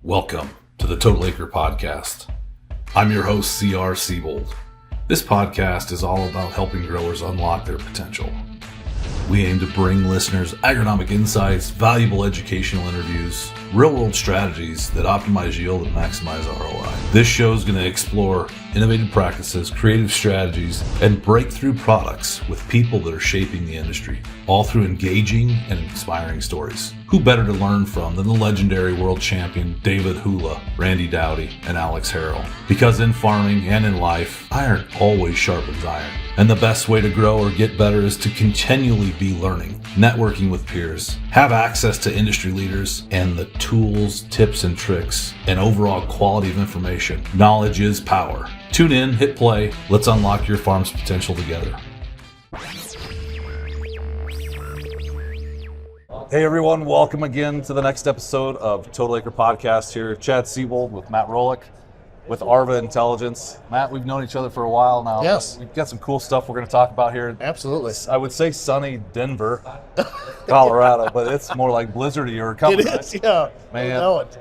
Welcome to the Total Acre podcast. I'm your host, CR Scebold. This podcast is all about helping growers unlock their potential. We aim to bring listeners agronomic insights, valuable educational interviews, real-world strategies that optimize yield and maximize ROI. This show is going to explore innovative practices, creative strategies, and breakthrough products with people that are shaping the industry, all through engaging and inspiring stories. Who better to learn from than the legendary world champion David Hula, Randy Dowdy, and Alex Harrell? Because in farming and in life, iron always sharpens iron. And the best way to grow or get better is to continually be learning, networking with peers, have access to industry leaders, and the tools, tips, and tricks, and overall quality of information. Knowledge is power. Tune in, hit play. Let's unlock your farm's potential together. Hey everyone, welcome again to the next episode of Total Acre Podcast here. Chad Scebold with Matt Rholik with ARVA Intelligence. Matt, we've known each other for a while now. Yes. We've got some cool stuff we're going to talk about here. Absolutely. I would say sunny Denver, Colorado, but it's more like blizzardy or coming. It is, yeah. Man, know it. you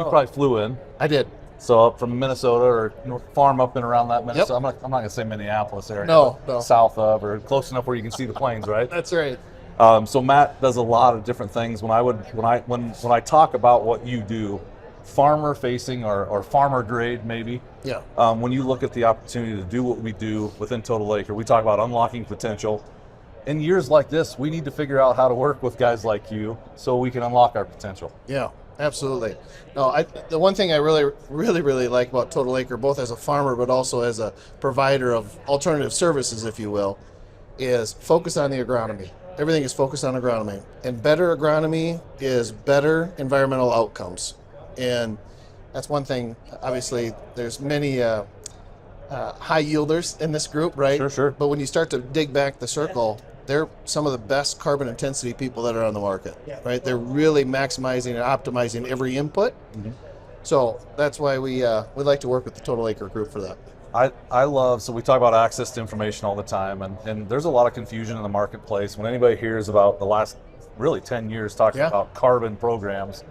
probably flew in. I did. So up from Minnesota or farm up and around that Minnesota. Yep. I'm not going to say Minneapolis area. No. South of or close enough where you can see the plains, right? That's right. So Matt does a lot of different things. When I talk about what you do, farmer facing or farmer grade maybe. Yeah. When you look at the opportunity to do what we do within Total Acre, we talk about unlocking potential. In years like this, we need to figure out how to work with guys like you so we can unlock our potential. Yeah, absolutely. No, the one thing I really like about Total Acre, both as a farmer but also as a provider of alternative services, if you will, is focus on the agronomy. Everything is focused on agronomy, and better agronomy is better environmental outcomes. And that's one thing. Obviously, there's many high yielders in this group, right? Sure. But when you start to dig back the circle, they're some of the best carbon intensity people that are on the market, right? They're really maximizing and optimizing every input. Mm-hmm. So that's why we like to work with the Total Acre group for that. I love, so we talk about access to information all the time, and there's a lot of confusion in the marketplace. When anybody hears about the last really 10 years talking about carbon programs,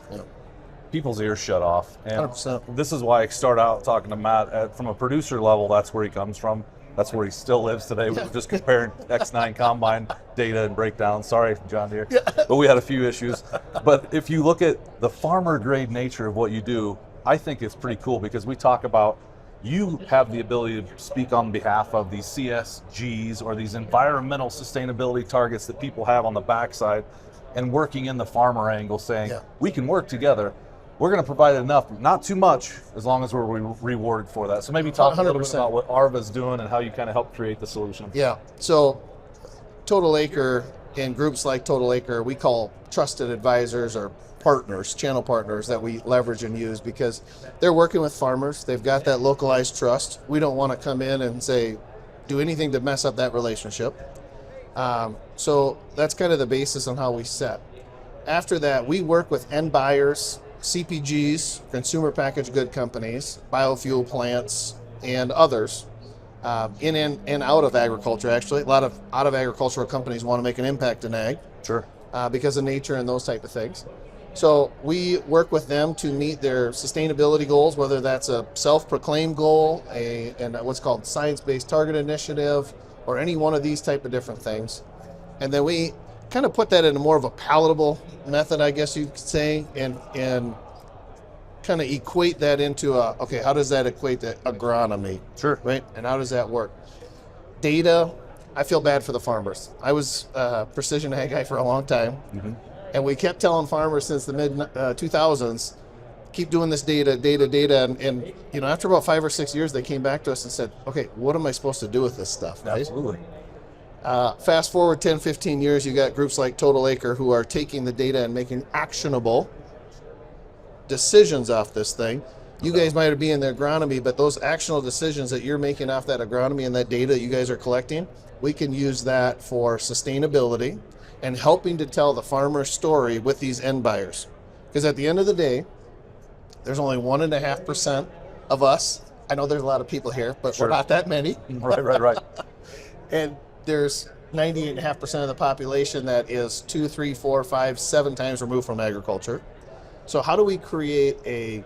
people's ears shut off. And 100%. This is why I start out talking to Matt from a producer level. That's where he comes from. That's where he still lives today. We were just comparing X9 combine data and breakdown. Sorry, John Deere, but we had a few issues. But if you look at the farmer grade nature of what you do, I think it's pretty cool because we talk about you have the ability to speak on behalf of these CSGs or these environmental sustainability targets that people have on the backside, and working in the farmer angle saying, we can work together. We're going to provide enough, not too much, as long as we're rewarded for that. So maybe talk 100%. A little bit about what ARVA is doing and how you kind of help create the solution. Yeah, so Total Acre and groups like Total Acre, we call trusted advisors or partners, channel partners that we leverage and use because they're working with farmers. They've got that localized trust. We don't want to come in and say, do anything to mess up that relationship. So that's kind of the basis on how we set. After that, we work with end buyers, CPGs, consumer packaged good companies, biofuel plants, and others in and out of agriculture, actually. A lot of out of agricultural companies want to make an impact in ag. Sure. Because of nature and those type of things. So we work with them to meet their sustainability goals, whether that's a self-proclaimed goal, and what's called science-based target initiative, or any one of these type of different things. And then we kind of put that in a more of a palatable method, I guess you could say, and kind of equate that into how does that equate to agronomy? Sure. Right? And how does that work? Data, I feel bad for the farmers. I was a precision ag guy for a long time. Mm-hmm. And we kept telling farmers since the mid 2000s, keep doing this data. And after about 5 or 6 years, they came back to us and said, okay, what am I supposed to do with this stuff? Right? Absolutely. Fast forward 10, 15 years, you got groups like Total Acre who are taking the data and making actionable decisions off this thing. You guys might be in the agronomy, but those actionable decisions that you're making off that agronomy and that data you guys are collecting, we can use that for sustainability and helping to tell the farmer's story with these end buyers. Because at the end of the day, there's only 1.5% of us. I know there's a lot of people here, but we're not that many. Right. And there's 98.5% of the population that is 2, 3, 4, 5, 7 times removed from agriculture. So how do we create a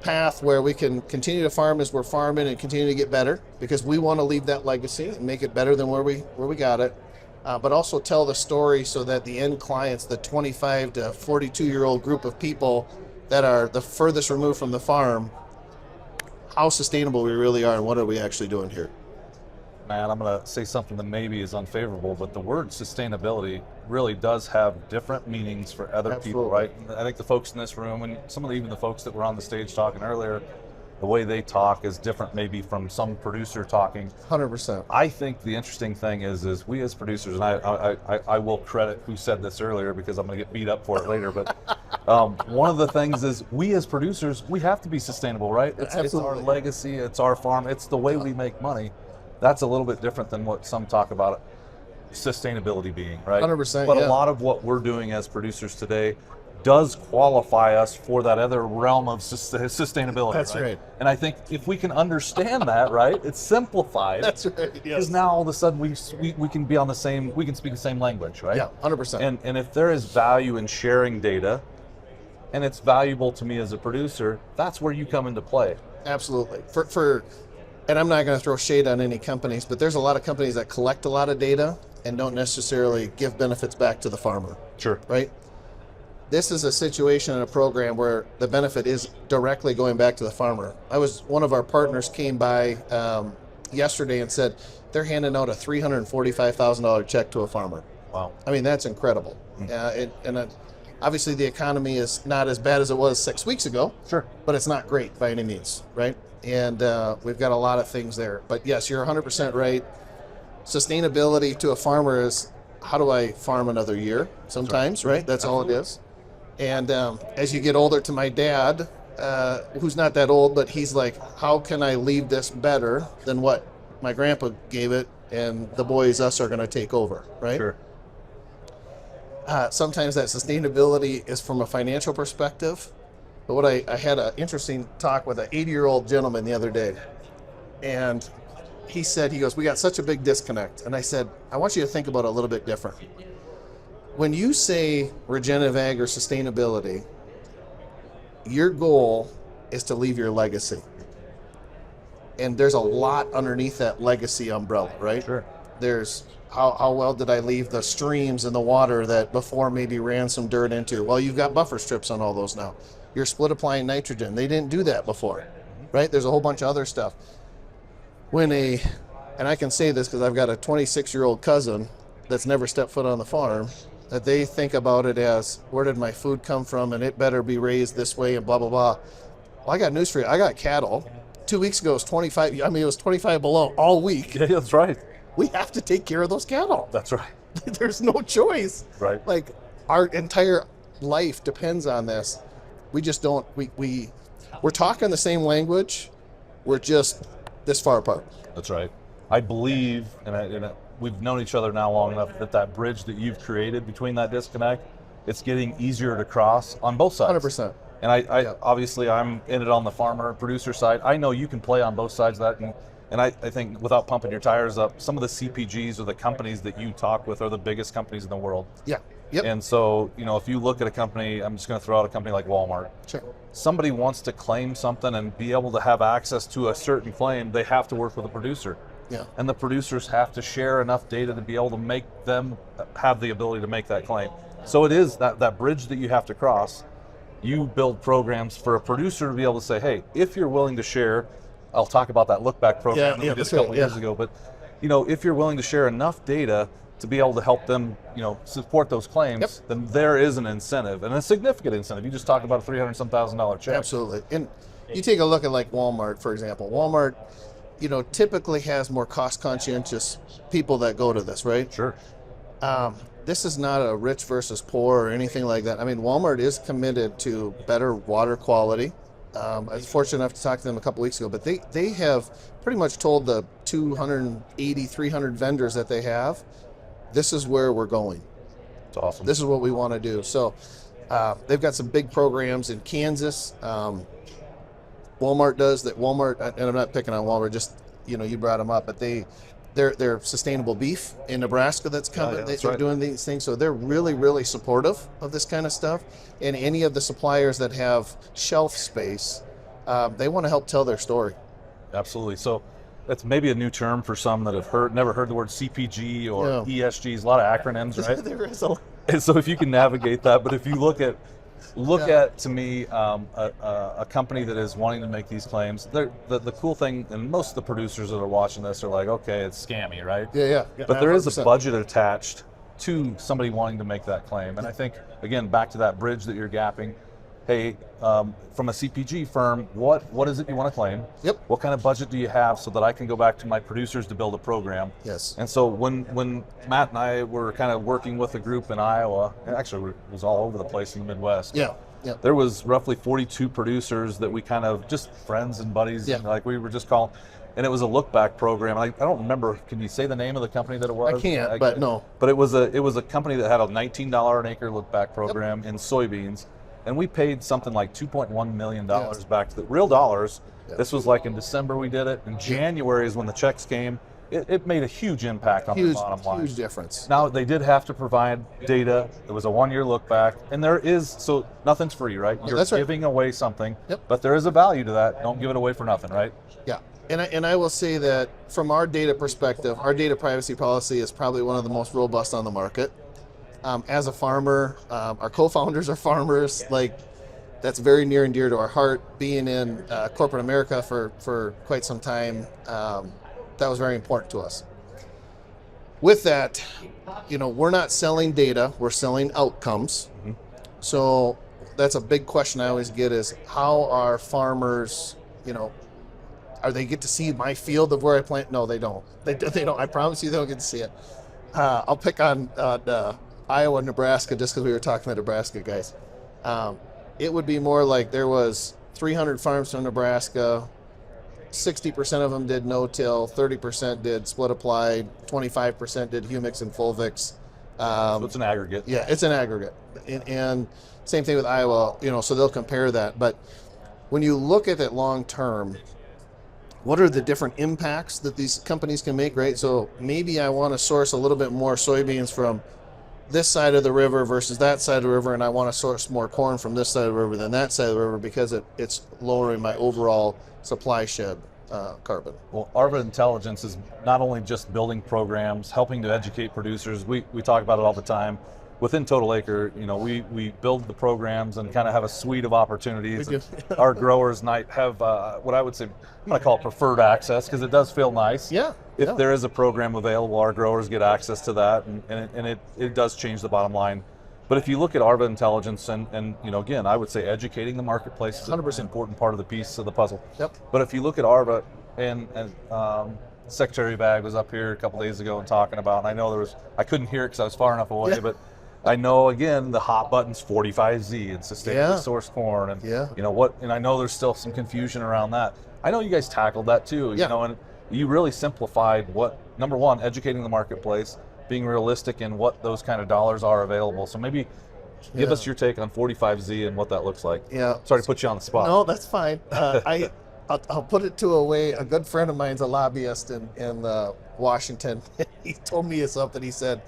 path where we can continue to farm as we're farming and continue to get better, because we want to leave that legacy and make it better than where we got it. But also tell the story so that the end clients, the 25 to 42-year-old group of people that are the furthest removed from the farm, how sustainable we really are and what are we actually doing here. Man, I'm going to say something that maybe is unfavorable, but the word sustainability really does have different meanings for other people, right? And I think the folks in this room and even the folks that were on the stage talking earlier, the way they talk is different maybe from some producer talking. 100%. I think the interesting thing is we as producers, and I will credit who said this earlier because I'm going to get beat up for it later, but one of the things is we as producers, we have to be sustainable, right? It's our legacy, it's our farm, it's the way we make money. That's a little bit different than what some talk about sustainability being, right? 100%. But a lot of what we're doing as producers today does qualify us for that other realm of sustainability. That's right. And I think if we can understand that, right, it's simplified. That's right. Yes. Because now all of a sudden we can be on the same, we can speak the same language, right? Yeah, 100%. And if there is value in sharing data, and it's valuable to me as a producer, that's where you come into play. Absolutely. And I'm not going to throw shade on any companies, but there's a lot of companies that collect a lot of data and don't necessarily give benefits back to the farmer. Sure. Right? This is a situation in a program where the benefit is directly going back to the farmer. One of our partners came by yesterday and said they're handing out a $345,000 check to a farmer. Wow. I mean, that's incredible. Obviously the economy is not as bad as it was 6 weeks ago. Sure. But it's not great by any means, right? And we've got a lot of things there. But yes, you're 100% right. Sustainability to a farmer is, how do I farm another year sometimes, right? That's all it is. And as you get older, to my dad, who's not that old, but he's like, how can I leave this better than what my grandpa gave it and the boys, us, are going to take over, right? Sure. Sometimes that sustainability is from a financial perspective. But what I had an interesting talk with an 80-year-old gentleman the other day. And he goes, we got such a big disconnect. And I said, I want you to think about it a little bit different. When you say regenerative ag or sustainability, your goal is to leave your legacy. And there's a lot underneath that legacy umbrella, right? Sure. There's how well did I leave the streams and the water that before maybe ran some dirt into? Well, you've got buffer strips on all those now. You're split applying nitrogen. They didn't do that before, right? There's a whole bunch of other stuff. And I can say this because I've got a 26-year-old cousin that's never stepped foot on the farm, that they think about it as, where did my food come from, and it better be raised this way and blah, blah, blah. Well, I got news for you. I got cattle. 2 weeks ago it was 25. I mean, it was 25 below all week. Yeah, that's right. We have to take care of those cattle. That's right. There's no choice. Right. Like, our entire life depends on this. We just don't, we're talking the same language. We're just this far apart. That's right. I believe, and we've known each other now long enough, that bridge that you've created between that disconnect, it's getting easier to cross on both sides. 100%. And I obviously I'm in it on the farmer producer side. I know you can play on both sides of that, and I think without pumping your tires up, some of the CPGs or the companies that you talk with are the biggest companies in the world. Yeah. Yep. And so, if you look at a company, I'm just going to throw out a company like Walmart. Sure. Somebody wants to claim something and be able to have access to a certain claim, they have to work with a producer. Yeah. And the producers have to share enough data to be able to make them have the ability to make that claim. So it is that bridge that you have to cross. You build programs for a producer to be able to say, hey, if you're willing to share, I'll talk about that look back program that we did a couple years ago, but if you're willing to share enough data to be able to help them, support those claims, then there is an incentive, and a significant incentive. You just talked about a $300,000 check. Absolutely. And you take a look at like Walmart, for example. Walmart, typically has more cost conscientious people that go to this, right? Sure. This is not a rich versus poor or anything like that. I mean, Walmart is committed to better water quality. I was fortunate enough to talk to them a couple weeks ago, but they have pretty much told the 280, 300 vendors that they have, this is where we're going. It's awesome. This is what we want to do. So they've got some big programs in Kansas. Walmart does that. Walmart, and I'm not picking on Walmart, just, you brought them up, but they're sustainable beef in Nebraska that's coming. They're doing these things. So they're really, really supportive of this kind of stuff. And any of the suppliers that have shelf space, they want to help tell their story. Absolutely. So that's maybe a new term for some that have never heard the word CPG or ESGs, a lot of acronyms, right? There is a And so if you can navigate that, but if you look at to me a company that is wanting to make these claims, the cool thing, and most of the producers that are watching this are like, okay, it's scammy, right? Yeah. But there is a budget attached to somebody wanting to make that claim. And I think, again, back to that bridge that you're gapping, hey, from a CPG firm, what is it you want to claim? Yep. What kind of budget do you have so that I can go back to my producers to build a program? Yes. And so when Matt and I were kind of working with a group in Iowa, actually it was all over the place in the Midwest. Yeah. There was roughly 42 producers that we kind of just friends and buddies, Yeah. and like we were just calling. And it was a look back program. I don't remember. Can you say the name of the company that it was? I can't, but no. But it was a company that had a $19 an acre look back program in soybeans, and we paid something like $2.1 million back to the real dollars. This was like in December we did it. In January is when the checks came. It made a huge impact on the bottom line. Huge difference. Now they did have to provide data. It was a 1-year look back, and there is, so nothing's free, right? You're That's right. giving away something, Yep. but there is a value to that. Don't give it away for nothing, right? Yeah. And I will say that from our data perspective, our data privacy policy is probably one of the most robust on the market. As a farmer, our co-founders are farmers. Like, that's very near and dear to our heart. Being in corporate America for quite some time, that was very important to us. With that, we're not selling data, we're selling outcomes. Mm-hmm. So that's a big question I always get is, how are farmers, are they get to see my field of where I plant? No, they don't. They don't. I promise you they don't get to see it. I'll pick on Iowa, Nebraska, just because we were talking to the Nebraska guys. It would be more like there was 300 farms from Nebraska. 60% of them did no-till, 30% did split apply, 25% did humics and fulvics. So it's an aggregate. Yeah, it's an aggregate. And same thing with Iowa, so they'll compare that. But when you look at it long-term, what are the different impacts that these companies can make, right? So maybe I want to source a little bit more soybeans from this side of the river versus that side of the river, and I want to source more corn from this side of the river than that side of the river because it's lowering my overall supply shed carbon. Well, ARVA Intelligence is not only just building programs, helping to educate producers. We talk about it all the time. Within Total Acre, we build the programs and kind of have a suite of opportunities. Our growers might have what I would say, I'm going to call it preferred access, because it does feel nice. Yeah. If there is a program available, our growers get access to that, and it does change the bottom line. But if you look at ARVA Intelligence, and again, I would say educating the marketplace is 100% important part of the piece of the puzzle. Yep. But if you look at ARVA, and Secretary Bag was up here a couple days ago and talking about, and I know I couldn't hear it because I was far enough away, but I know, again, the hot button's 45Z and sustainably sourced corn, and and I know there's still some confusion around that. I know you guys tackled that too, and you really simplified number one, educating the marketplace, being realistic in what those kind of dollars are available. So maybe give us your take on 45Z and what that looks like. Yeah. Sorry to put you on the spot. No, that's fine. I'll put it to a way. A good friend of mine's a lobbyist in Washington. He told me something. He said,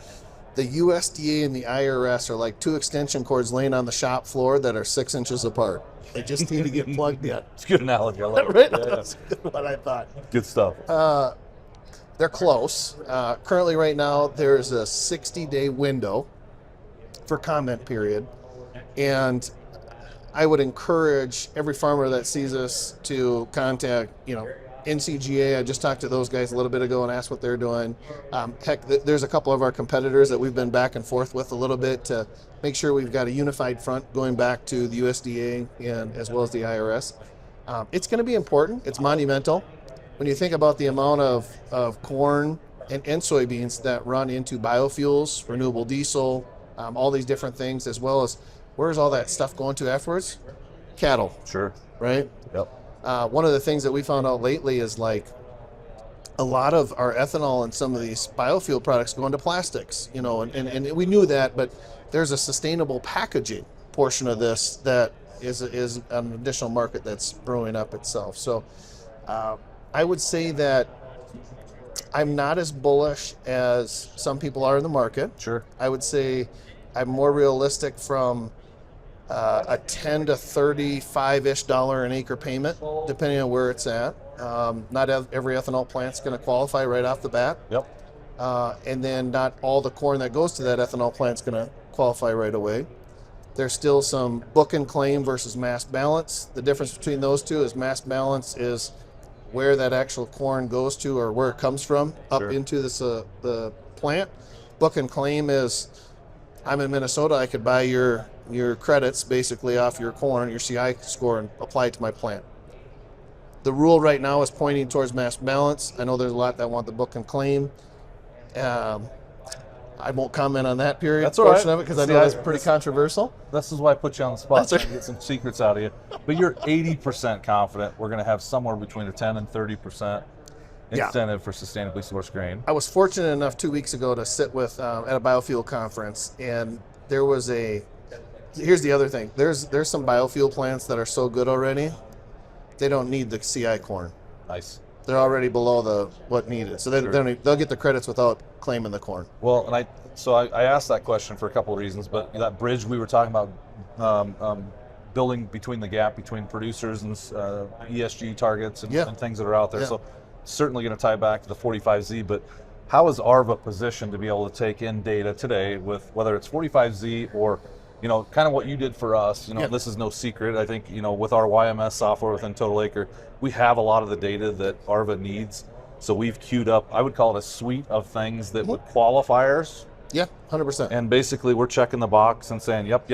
the USDA and the IRS are like two extension cords laying on the shop floor that are 6 inches apart. They just need to get plugged in. It's a good analogy. I love Right? it. That's what I thought. Good stuff. They're close. Currently right now, there's a 60-day window for comment period. And I would encourage every farmer that sees us to contact, NCGA. I just talked to those guys a little bit ago and asked what they're doing. There's a couple of our competitors that we've been back and forth with a little bit to make sure we've got a unified front going back to the USDA and as well as the IRS. It's going to be important. It's monumental. When you think about the amount of corn and soybeans that run into biofuels, renewable diesel, all these different things, as well as where's all that stuff going to afterwards? Cattle. Sure. Right? Yep. One of the things that we found out lately is like a lot of our ethanol and some of these biofuel products go into plastics, and we knew that, but there's a sustainable packaging portion of this that is an additional market that's brewing up itself. So I would say that I'm not as bullish as some people are in the market. Sure. I would say I'm more realistic from a 10 to 35-ish dollar an acre payment, depending on where it's at. Not every ethanol plant's going to qualify right off the bat. Yep. And then not all the corn that goes to that ethanol plant's going to qualify right away. There's still some book and claim versus mass balance. The difference between those two is mass balance is where that actual corn goes to or where it comes from up Sure. into this the plant. Book and claim is, I'm in Minnesota, I could buy your credits basically off your corn, your CI score, and apply it to my plant. The rule right now is pointing towards mass balance. I know there's a lot that want the book and claim. I won't comment on that That's all right. portion of it because I know that's pretty controversial. This is why I put you on the spot, That's so I right. can get some secrets out of you. But you're 80% confident we're going to have somewhere between a 10 and 30% Yeah. incentive for sustainably sourced grain. I was fortunate enough 2 weeks ago to sit with at a biofuel conference, and there was here's the other thing. There's some biofuel plants that are so good already, they don't need the CI corn. Nice. They're already below what needed, so they'll get the credits without claiming the corn. Well, and I asked that question for a couple of reasons, but that bridge we were talking about, building between the gap between producers and ESG targets and things that are out there. Yeah. So certainly going to tie back to the 45Z, but how is ARVA positioned to be able to take in data today with whether it's 45Z or, kind of what you did for us? Yeah. This is no secret. I think, with our YMS software within Total Acre, we have a lot of the data that ARVA needs. So we've queued up, I would call it a suite of things that would qualifiers. Yeah, 100%. And basically we're checking the box and saying, yep,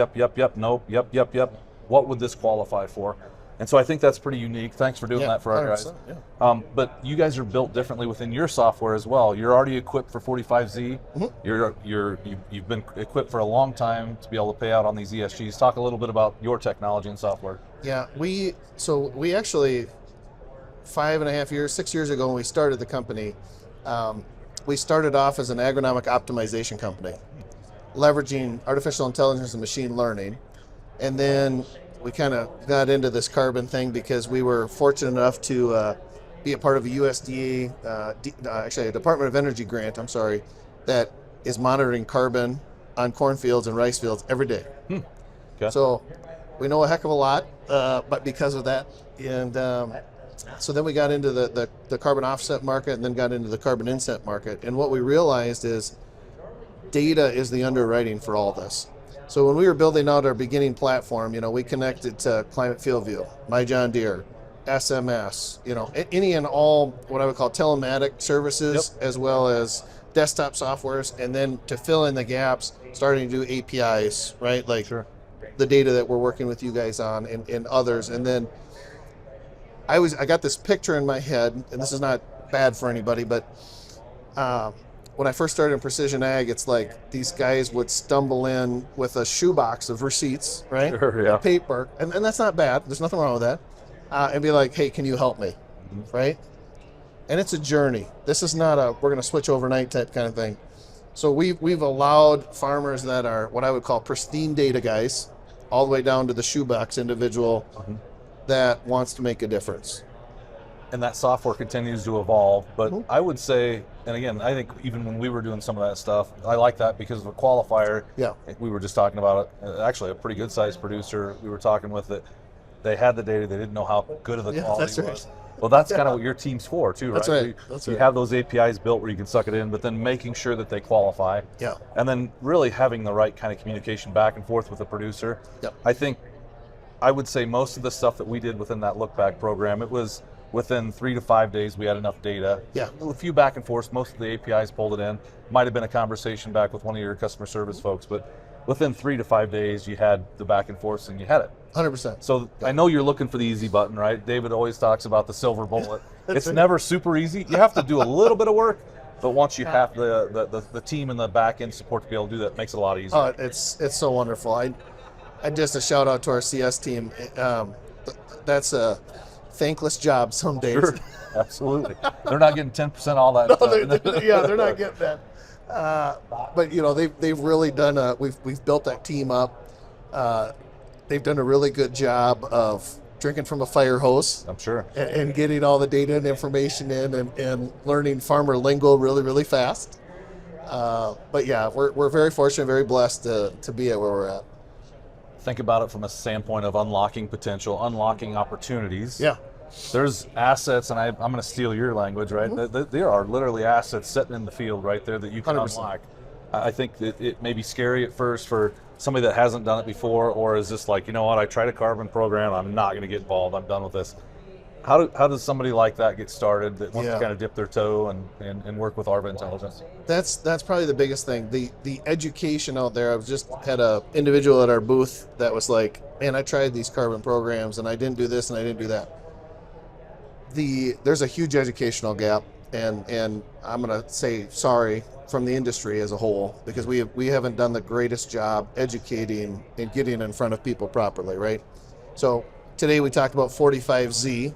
nope, yep. What would this qualify for? And so I think that's pretty unique. Thanks for doing that for our guys. Yeah. But you guys are built differently within your software as well. You're already equipped for 45Z. You've been equipped for a long time to be able to pay out on these ESGs. Talk a little bit about your technology and software. Yeah, we actually 5.5 years, 6 years ago when we started the company, we started off as an agronomic optimization company, leveraging artificial intelligence and machine learning. And then we kind of got into this carbon thing because we were fortunate enough to be a part of a USDA, actually a Department of Energy grant, that is monitoring carbon on cornfields and rice fields every day. Okay. So we know a heck of a lot, but because of that. And so then we got into the carbon offset market and then got into the carbon inset market. And what we realized is data is the underwriting for all this. So when we were building out our beginning platform, we connected to Climate Field View, My John Deere, SMS, any and all what I would call telematic services, as well as desktop softwares, and then to fill in the gaps, starting to do APIs, right? Like the data that we're working with you guys on and others. And then I got this picture in my head, and this is not bad for anybody, but when I first started in precision ag, it's like these guys would stumble in with a shoebox of receipts, right? Sure, yeah. Paper, and that's not bad. There's nothing wrong with that. And be like, hey, can you help me, right? And it's a journey. This is not we're going to switch overnight type kind of thing. So we've allowed farmers that are what I would call pristine data guys, all the way down to the shoebox individual that wants to make a difference. And that software continues to evolve. But I would say, and again, I think even when we were doing some of that stuff, I like that because of a qualifier. Yeah. We were just talking about it. Actually, a pretty good sized producer we were talking with that they had the data, they didn't know how good of the quality was. Well, that's kind of what your team's for too, right? That's right. You have those APIs built where you can suck it in, but then making sure that they qualify. Yeah. And then really having the right kind of communication back and forth with the producer. Yep. I think I would say most of the stuff that we did within that look back program, it was within 3 to 5 days we had enough data. Yeah. A few back and forth, most of the APIs pulled it in. Might have been a conversation back with one of your customer service folks, but within 3 to 5 days you had the back and forth and you had it. 100%. So I know you're looking for the easy button, right? David always talks about the silver bullet. It's never super easy. You have to do a little bit of work, but once you have the team and the back end support to be able to do that, it makes it a lot easier. Oh, it's so wonderful. I just a shout out to our CS team. That's a thankless job some days. Sure, absolutely. They're not getting 10% all that. They're not getting that. But they've really done we've built that team up. They've done a really good job of drinking from a fire hose. I'm sure. And getting all the data and information in and learning farmer lingo really, really fast. But yeah, we're very fortunate, very blessed to be at where we're at. think about it from a standpoint of unlocking potential, unlocking opportunities. Yeah. There's assets, and I'm going to steal your language, right? There are literally assets sitting in the field right there that you can 100%. unlock. I think that it may be scary at first for somebody that hasn't done it before, or is just like, you know what, I tried a carbon program, I'm not going to get involved, I'm done with this. How does somebody like that get started that wants to kind of dip their toe and work with ARVA Intelligence? That's probably the biggest thing. The education out there. I just had a individual at our booth that was like, man, I tried these carbon programs and I didn't do this and I didn't do that. There's a huge educational gap, and I'm gonna say sorry from the industry as a whole, because we haven't done the greatest job educating and getting in front of people properly, right? So today we talked about 45Z.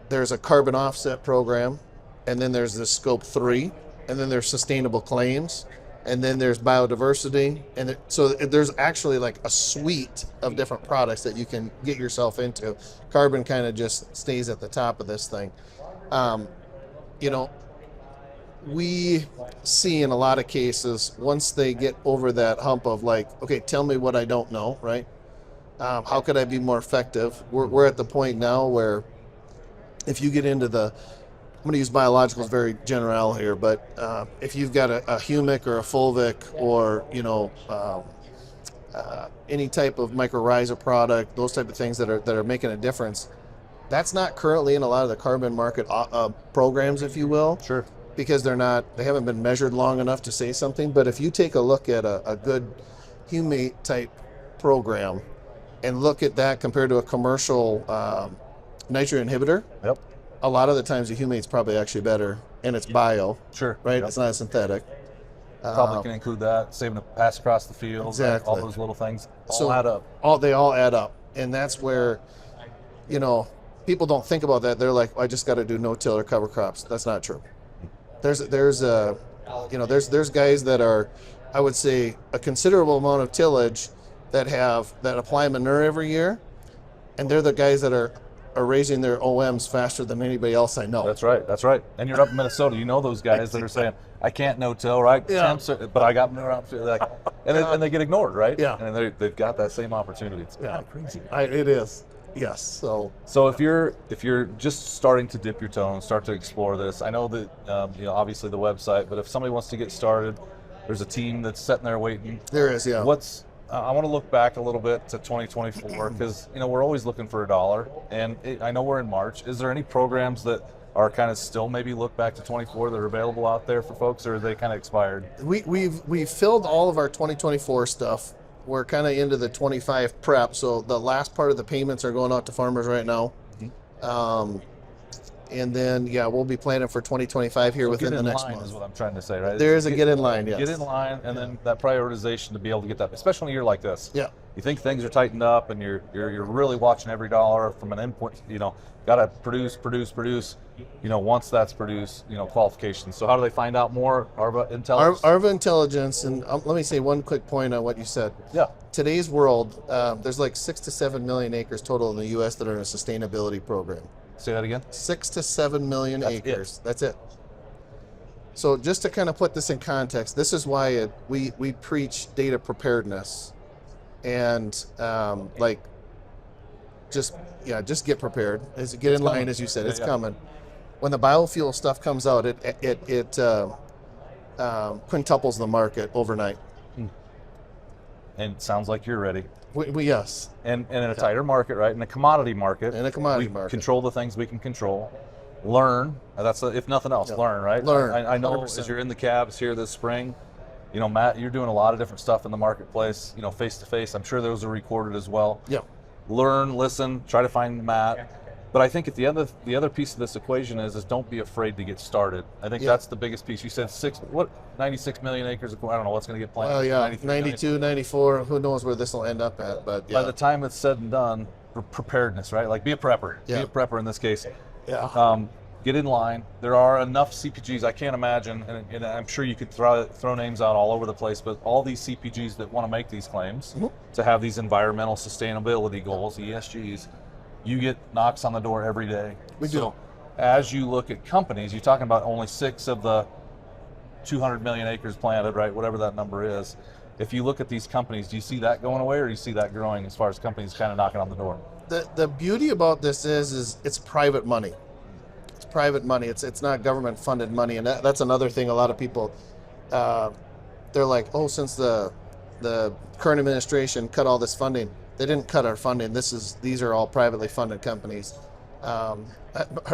There's a carbon offset program, and then there's the Scope 3, and then there's sustainable claims, and then there's biodiversity, and so there's actually like a suite of different products that you can get yourself into. Carbon kind of just stays at the top of this thing. We see in a lot of cases, once they get over that hump of like, okay, tell me what I don't know, right? How could I be more effective? We're at the point now where if you get into I'm going to use biologicals very general here, but if you've got a humic or a fulvic or, any type of mycorrhiza product, those type of things that are making a difference, that's not currently in a lot of the carbon market programs, if you will. Sure. Because they haven't been measured long enough to say something. But if you take a look at a good humate type program and look at that compared to a commercial nitrogen inhibitor, Yep. a lot of the times the humate's probably actually better, and it's bio. Sure. Right? Yep. It's not synthetic. Probably can include that, saving a pass across the field, Exactly. all those little things all add up. They all add up, and that's where, people don't think about that. They're like, I just got to do no-till or cover crops. That's not true. There's guys that are, I would say, a considerable amount of tillage that apply manure every year, and they're the guys that are raising their OMs faster than anybody else I know. That's right. And you're up in Minnesota. You know those guys that are saying, I can't no-till, right? Yeah. But I got manure out. Like, and they get ignored, right? Yeah. And they've got that same opportunity. It's kind of crazy. It is. Yes. So if you're just starting to dip your toe and start to explore this, I know that obviously the website, but if somebody wants to get started, there's a team that's sitting there waiting. There is, yeah. I want to look back a little bit to 2024 because we're always looking for $1, and I know we're in March. Is there any programs that are kind of still maybe look back to 24 that are available out there for folks, or are they kind of expired? We've filled all of our 2024 stuff. We're kind of into the 25 prep, so the last part of the payments are going out to farmers right now. Mm-hmm. And then, we'll be planning for 2025 here within the next month. Is what I'm trying to say, right? There is a get in line, yes. Get in line, and then that prioritization to be able to get that, especially in a year like this. Yeah. You think things are tightened up, and you're really watching every dollar from an input. Got to produce. Once that's produced, qualifications. So how do they find out more? ARVA Intelligence. ARVA Intelligence, and let me say one quick point on what you said. Yeah. Today's world, there's like 6 to 7 million acres total in the U.S. that are in a sustainability program. Say that again. 6 to 7 million acres. That's it. So just to kind of put this in context, this is why we preach data preparedness, and just get prepared. Get in line, as you said. It's coming. When the biofuel stuff comes out, it quintuples the market overnight. And it sounds like you're ready. Yes. And in a tighter market, right? In a commodity market. Market. Control the things we can control. Learn. That's if nothing else, learn, right? Learn. I know 100%. as you're in the cabs here this spring, Matt, you're doing a lot of different stuff in the marketplace, face to face. I'm sure those are recorded as well. Yeah. Learn, listen, try to find Matt. But I think the other piece of this equation is don't be afraid to get started. I think that's the biggest piece. You said 96 million acres. I don't know what's going to get planted. Well, 92, 94. Who knows where this will end up at? But by the time it's said and done, preparedness, right? Like be a prepper. Yeah. Be a prepper in this case. Yeah. Get in line. There are enough CPGs. I can't imagine, and I'm sure you could throw names out all over the place, but all these CPGs that want to make these claims to have these environmental sustainability goals, ESGs. You get knocks on the door every day. We do. So as you look at companies, you're talking about only 6 of the 200 million acres planted, right? Whatever that number is. If you look at these companies, do you see that going away, or do you see that growing as far as companies kind of knocking on the door? The beauty about this is it's private money. It's private money. It's not government funded money, and that's another thing. A lot of people, they're like, oh, since the current administration cut all this funding, they didn't cut our funding. These are all privately funded companies. Our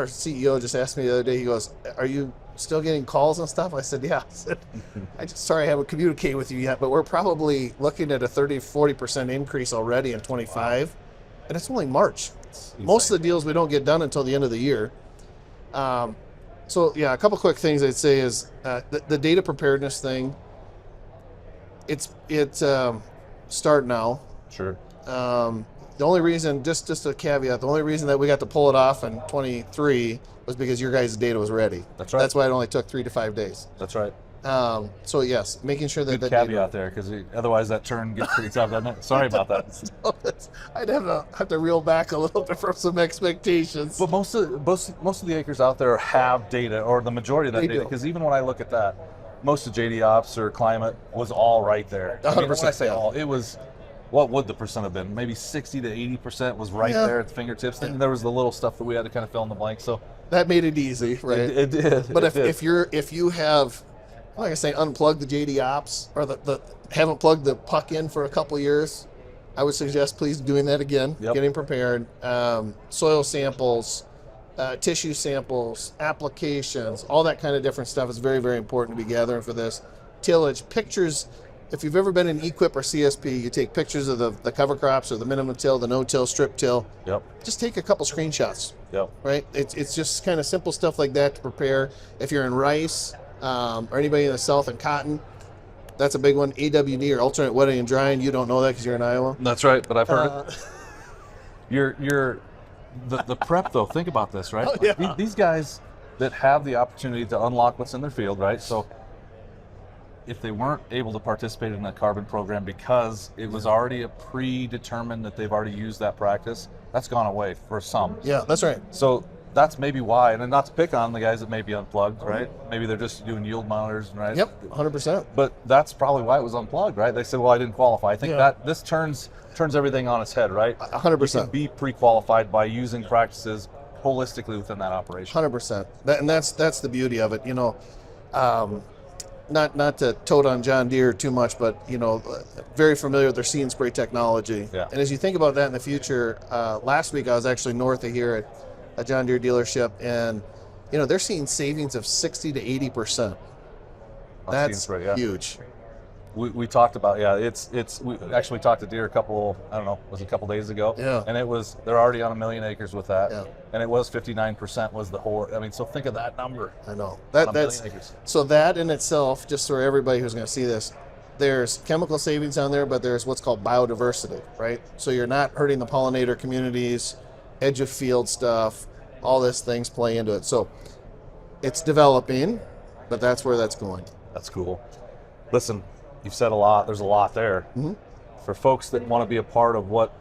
CEO just asked me the other day. He goes, "Are you still getting calls and stuff?" I said, "Yeah." Sorry I haven't communicated with you yet, but we're probably looking at a 30-40% increase already in 25, and it's only March. Most of the deals we don't get done until the end of the year. So yeah, a couple quick things I'd say is the data preparedness thing. It's start now. Sure. The only reason, just a caveat, the only reason that we got to pull it off in 23 was because your guys' data was ready. That's right. That's why it only took 3 to 5 days. That's right. So yes, making sure that Good the caveat there, because otherwise that turn gets pretty tough, doesn't it? Sorry about that. I'd have to reel back a little bit from some expectations. But most of the acres out there have data, or the majority of that data, because even when I look at that, most of JD Ops or Climate was all right there. 100%. I mean, when I say all, it was, what would the percent have been? Maybe 60 to 80% was right there at the fingertips. And there was the little stuff that we had to kind of fill in the blank. So that made it easy, right? It did. But if you have, like I say, unplugged the JD Ops, or the haven't plugged the puck in for a couple years, I would suggest please doing that again, getting prepared. Soil samples, tissue samples, applications, all that kind of different stuff is very, very important to be gathering for this. Tillage, pictures. If you've ever been in Equip or CSP, you take pictures of the cover crops or the minimum till, the no-till, strip till. Yep. Just take a couple screenshots. Yep. Right? It's just kind of simple stuff like that to prepare. If you're in rice or anybody in the south in cotton, that's a big one. AWD, or alternate wetting and drying. You don't know that because you're in Iowa. That's right, but I've heard it. You're the prep though. Think about this, right? Oh, yeah. These guys that have the opportunity to unlock what's in their field, right? So if they weren't able to participate in that carbon program because it was already a predetermined that they've already used that practice, that's gone away for some. Yeah, that's right. So that's maybe why, and not to pick on the guys that may be unplugged, right? Maybe they're just doing yield monitors, right? Yep, 100%. But that's probably why it was unplugged, right? They said, well, I didn't qualify. I think that this turns everything on its head, right? 100%. You can be pre-qualified by using practices holistically within that operation. 100%. And that's the beauty of it. You know, not to tote on John Deere too much, but you know, very familiar with their See and Spray technology. Yeah. And as you think about that in the future, last week I was actually north of here at a John Deere dealership, and you know, they're seeing savings of 60 to 80%. That's huge. We talked about, we actually talked to Deere a couple days ago. Yeah. And they're already on 1 million acres with that. Yeah. And it was 59% was the whole, I mean, so think of that number. I know. That's So that in itself, just for everybody who's going to see this, there's chemical savings on there, but there's what's called biodiversity, right? So you're not hurting the pollinator communities, edge of field stuff, all these things play into it. So it's developing, but that's where that's going. That's cool. Listen, you've said a lot. There's a lot there. Mm-hmm. For folks that want to be a part of what,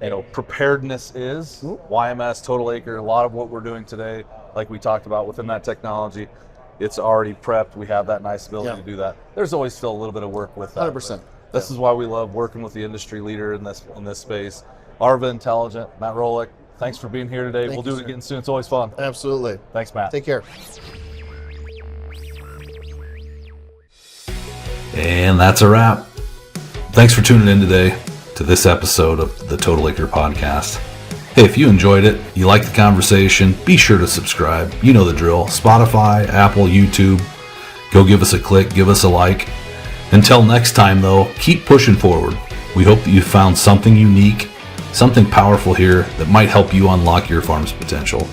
you know, preparedness is, YMS, Total Acre, a lot of what we're doing today, like we talked about within that technology, it's already prepped. We have that nice ability to do that. There's always still a little bit of work with that. 100%. This is why we love working with the industry leader in this space. ARVA Intelligent, Matt Rholik, thanks for being here today. We'll do it again soon. It's always fun. Absolutely. Thanks, Matt. Take care. And that's a wrap. Thanks for tuning in today to this episode of the Total Acre podcast. Hey, if you enjoyed it, you like the conversation, be sure to subscribe. You know the drill. Spotify, Apple, YouTube. Go give us a click, give us a like. Until next time, though, keep pushing forward. We hope that you found something unique, something powerful here that might help you unlock your farm's potential.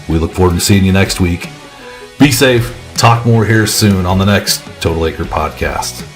We look forward to seeing you next week. Be safe. Talk more here soon on the next Total Acre podcast.